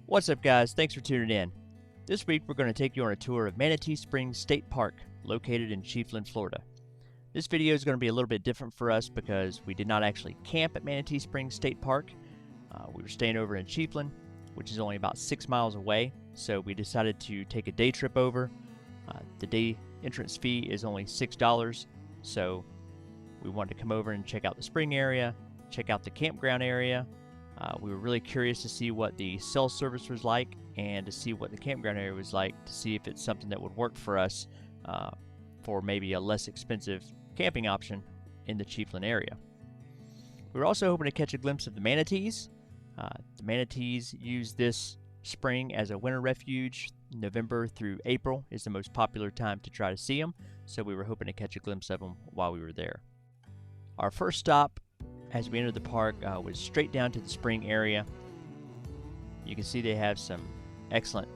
What's up, guys? Thanks for tuning in. This week we're going to take you on a tour of Manatee Springs State Park, located in Chiefland, Florida. This video is going to be a little bit different for us because we did not actually camp at Manatee Springs State Park. We were staying over in Chiefland, which is only about 6 miles away, so we decided to take a day trip over. The day entrance fee is only $6, so we wanted to come over and check out the spring area, check out the campground area. We were really curious to see what the cell service was like and to see what the campground area was like, to see if it's something that would work for us for maybe a less expensive camping option in the Chiefland area. We were also hoping to catch a glimpse of the manatees. The manatees use this spring as a winter refuge. November through April is the most popular time to try to see them, so we were hoping to catch a glimpse of them while we were there. Our first stop as we entered the park was straight down to the spring area. You can see they have some excellent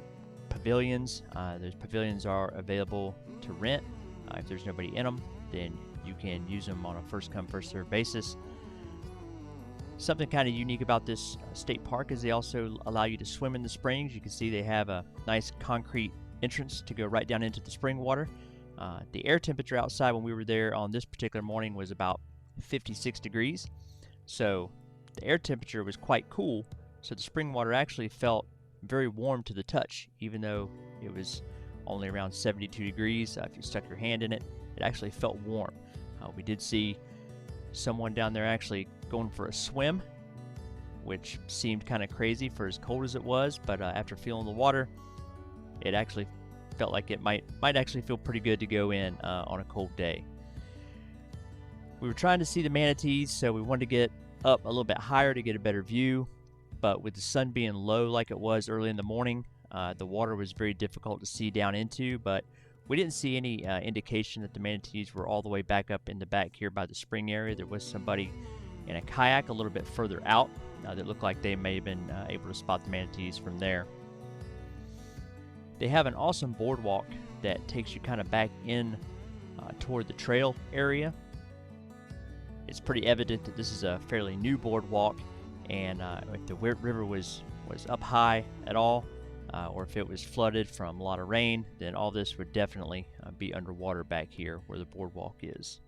pavilions. Those pavilions are available to rent. If there's nobody in them, then you can use them on a first-come, first-served basis. Something kind of unique about this state park is they also allow you to swim in the springs. You can see they have a nice concrete entrance to go right down into the spring water. The air temperature outside when we were there on this particular morning was about 56 degrees. So the air temperature was quite cool, so the spring water actually felt very warm to the touch, even though it was only around 72 degrees. If you stuck your hand in it, it actually felt warm. We did see someone down there actually going for a swim, which seemed kind of crazy for as cold as it was, but after feeling the water, it actually felt like it might actually feel pretty good to go in on a cold day. We were trying to see the manatees, so we wanted to get up a little bit higher to get a better view, but with the sun being low like it was early in the morning, the water was very difficult to see down into, but we didn't see any indication that the manatees were all the way back up in the back here by the spring area. There was somebody in a kayak a little bit further out that looked like they may have been able to spot the manatees from there. They have an awesome boardwalk that takes you kind of back in toward the trail area. It's pretty evident that this is a fairly new boardwalk, and if the river was up high at all, or if it was flooded from a lot of rain, then all this would definitely be underwater back here where the boardwalk is.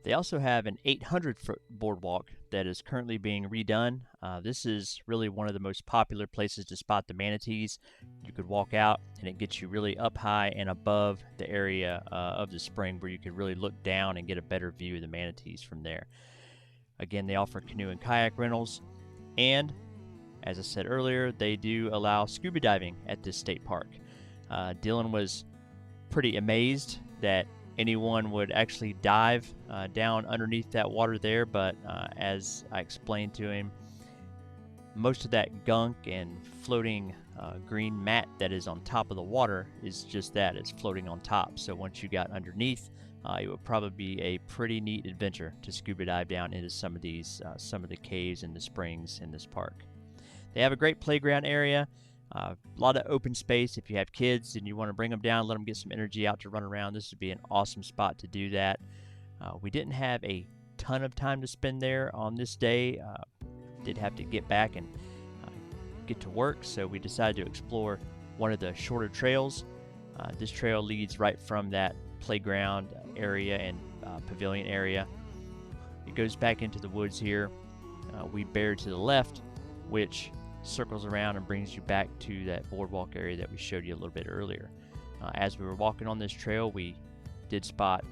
They also have an 800-foot boardwalk that is currently being redone. This is really one of the most popular places to spot the manatees. You could walk out and it gets you really up high and above the area of the spring, where you could really look down and get a better view of the manatees from there. Again, they offer canoe and kayak rentals, and as I said earlier, they do allow scuba diving at this state park. Dylan was pretty amazed that anyone would actually dive down underneath that water there, but as I explained to him, most of that gunk and floating green mat that is on top of the water is just that, it's floating on top. So once you got underneath, it would probably be a pretty neat adventure to scuba dive down into some of the caves and the springs in this park. They have a great playground area. A lot of open space. If you have kids and you want to bring them down, let them get some energy out to run around, this would be an awesome spot to do that. We didn't have a ton of time to spend there on this day. Did have to get back and get to work, so we decided to explore one of the shorter trails. This trail leads right from that playground area and pavilion area. It goes back into the woods here. We bear to the left, which circles around and brings you back to that boardwalk area that we showed you a little bit earlier. As we were walking on this trail, we did spot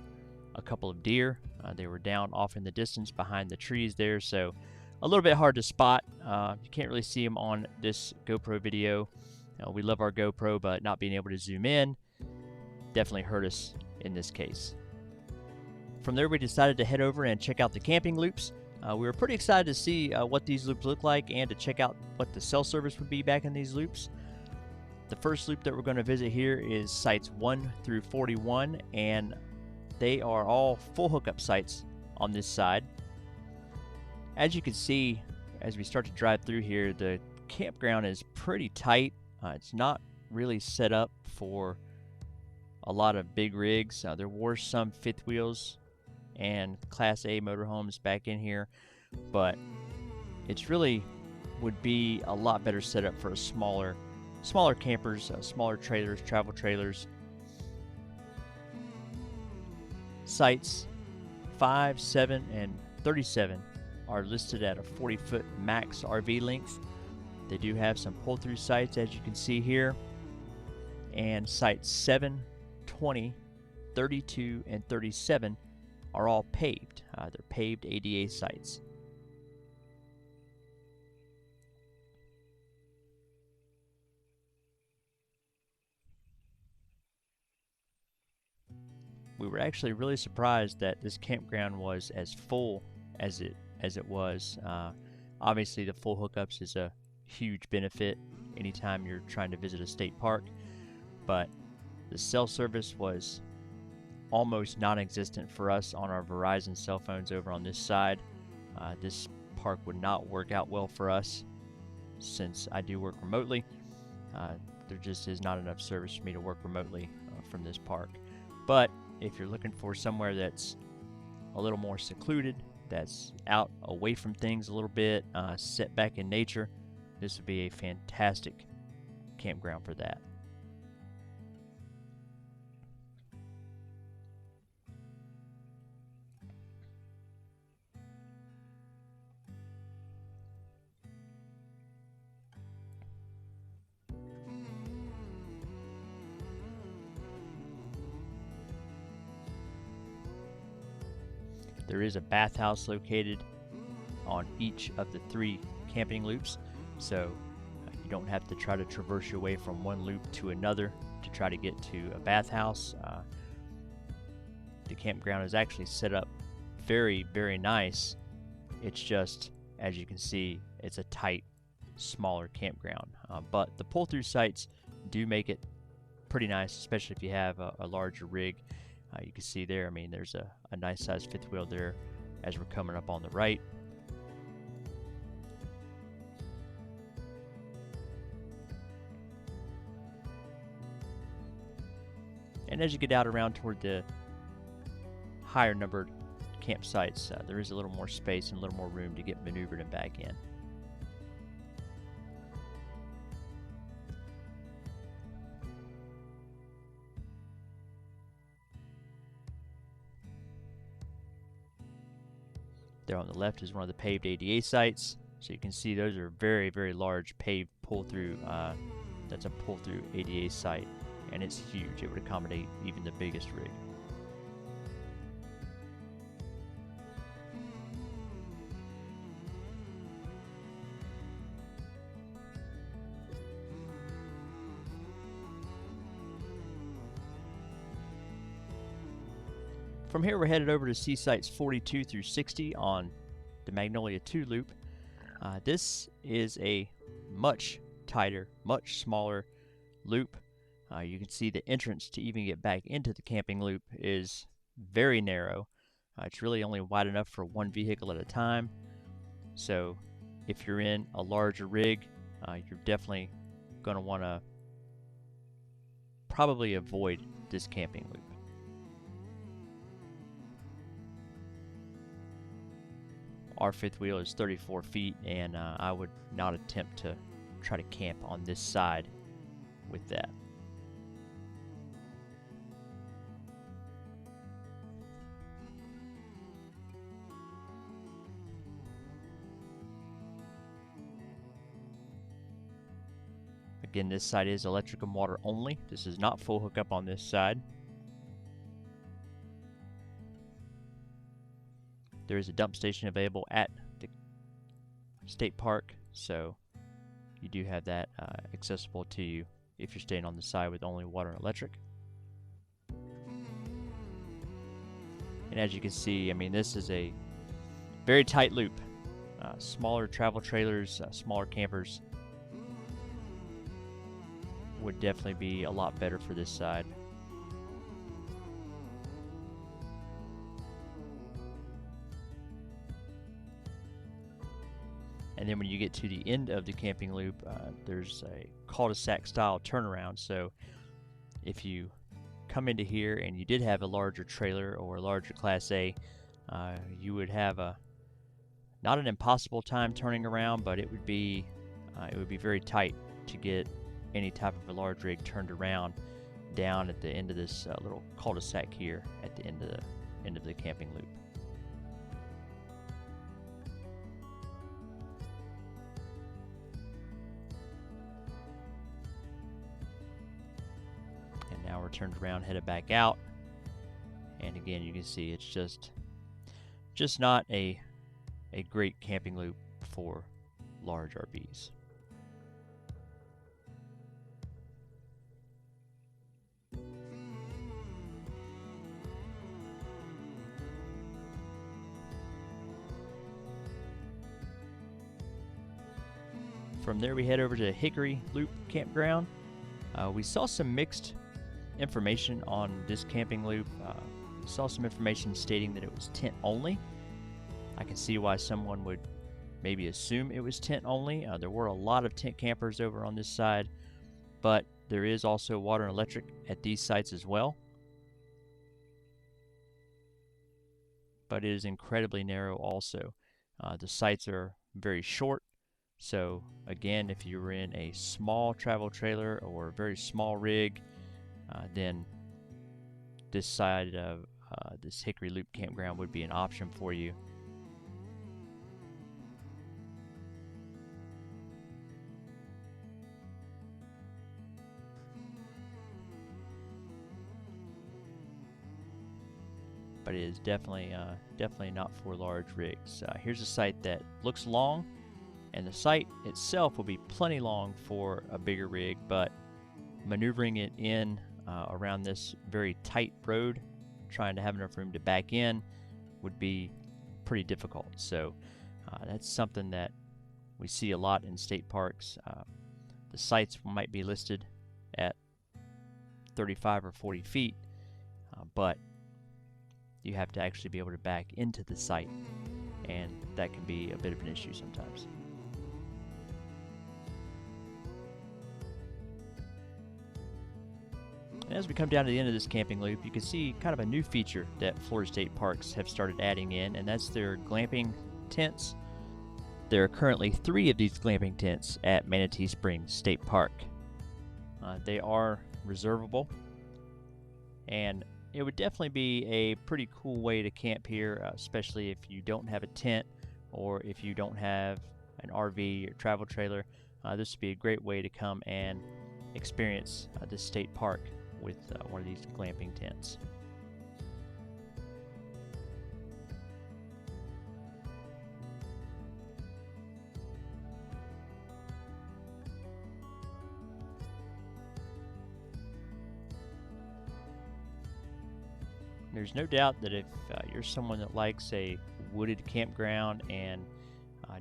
a couple of deer. They were down off in the distance behind the trees there, so a little bit hard to spot. You can't really see them on this GoPro video. We love our GoPro, but not being able to zoom in definitely hurt us in this case. From there, we decided to head over and check out the camping loops. We were pretty excited to see what these loops look like and to check out what the cell service would be back in these loops. The first loop that we're going to visit here is sites 1 through 41, and they are all full hookup sites on this side. As you can see, as we start to drive through here, the campground is pretty tight. It's not really set up for a lot of big rigs. There were some fifth wheels and Class A motorhomes back in here, but it's really would be a lot better setup for a smaller campers, smaller trailers, travel trailers. Sites 5, 7, and 37 are listed at a 40-foot max RV length. They do have some pull-through sites, as you can see here, and sites 7, 20, 32, and 37 are all paved. They're paved ADA sites. We were actually really surprised that this campground was as full as it was. Obviously, the full hookups is a huge benefit anytime you're trying to visit a state park, but the cell service was almost non-existent for us on our Verizon cell phones over on this side. This park would not work out well for us since I do work remotely. There just is not enough service for me to work remotely from this park. But if you're looking for somewhere that's a little more secluded, that's out away from things a little bit, set back in nature, this would be a fantastic campground for that. There is a bathhouse located on each of the 3 camping loops, so you don't have to try to traverse your way from one loop to another to try to get to a bathhouse. The campground is actually set up very, very nice. It's just, as you can see, it's a tight, smaller campground. But the pull-through sites do make it pretty nice, especially if you have a larger rig. You can see there, I mean, there's a nice sized fifth wheel there as we're coming up on the right. And as you get out around toward the higher numbered campsites, there is a little more space and a little more room to get maneuvered and back in. There on the left is one of the paved ADA sites. So you can see those are very, very large paved pull-through. That's a pull-through ADA site, and it's huge. It would accommodate even the biggest rig. From here, we're headed over to see sites 42 through 60 on the Magnolia 2 loop. This is a much tighter, much smaller loop. You can see the entrance to even get back into the camping loop is very narrow. It's really only wide enough for one vehicle at a time. So if you're in a larger rig, you're definitely going to want to probably avoid this camping loop. Our fifth wheel is 34 feet, and I would not attempt to try to camp on this side with that. Again, this side is electric and water only. This is not full hookup on this side. There is a dump station available at the state park, so you do have that accessible to you if you're staying on the side with only water and electric. And as you can see, I mean, this is a very tight loop. Smaller travel trailers, smaller campers would definitely be a lot better for this side. And then when you get to the end of the camping loop, there's a cul-de-sac style turnaround. So if you come into here and you did have a larger trailer or a larger Class A, you would have a not an impossible time turning around, but it would be very tight to get any type of a large rig turned around down at the end of this little cul-de-sac here at the end of the camping loop. And now we're turned around, headed back out, and again you can see it's just not a great camping loop for large RVs. From there we head over to Hickory Loop Campground. We saw some mixed information on this camping loop. We saw some information stating that it was tent only. I can see why someone would maybe assume it was tent only. There were a lot of tent campers over on this side, but there is also water and electric at these sites as well. But it is incredibly narrow also. The sites are very short. So again, if you were in a small travel trailer or a very small rig, then this side of this Hickory Loop campground would be an option for you. But it is definitely not for large rigs. Here's a site that looks long, and the site itself will be plenty long for a bigger rig, but maneuvering it in around this very tight road, trying to have enough room to back in, would be pretty difficult. So that's something that we see a lot in state parks. The sites might be listed at 35 or 40 feet, but you have to actually be able to back into the site, and that can be a bit of an issue sometimes. And as we come down to the end of this camping loop, you can see kind of a new feature that Florida State Parks have started adding in, and that's their glamping tents. There are currently 3 of these glamping tents at Manatee Springs State Park. They are reservable, and it would definitely be a pretty cool way to camp here, especially if you don't have a tent or if you don't have an RV or travel trailer. This would be a great way to come and experience this state park with one of these glamping tents. There's no doubt that if you're someone that likes a wooded campground and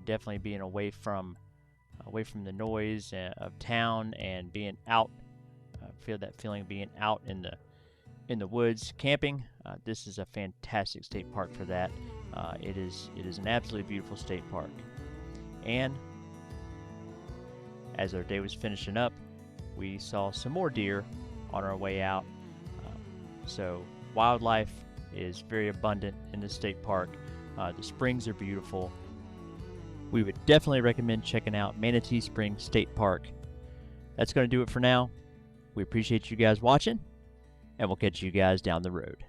definitely being away from the noise of town and being out, feel that feeling of being out in the woods camping, this is a fantastic state park for that. It is an absolutely beautiful state park. And as our day was finishing up, we saw some more deer on our way out. So wildlife is very abundant in this state park. The springs are beautiful. We would definitely recommend checking out Manatee Springs State Park. That's going to do it for now. We appreciate you guys watching, and we'll catch you guys down the road.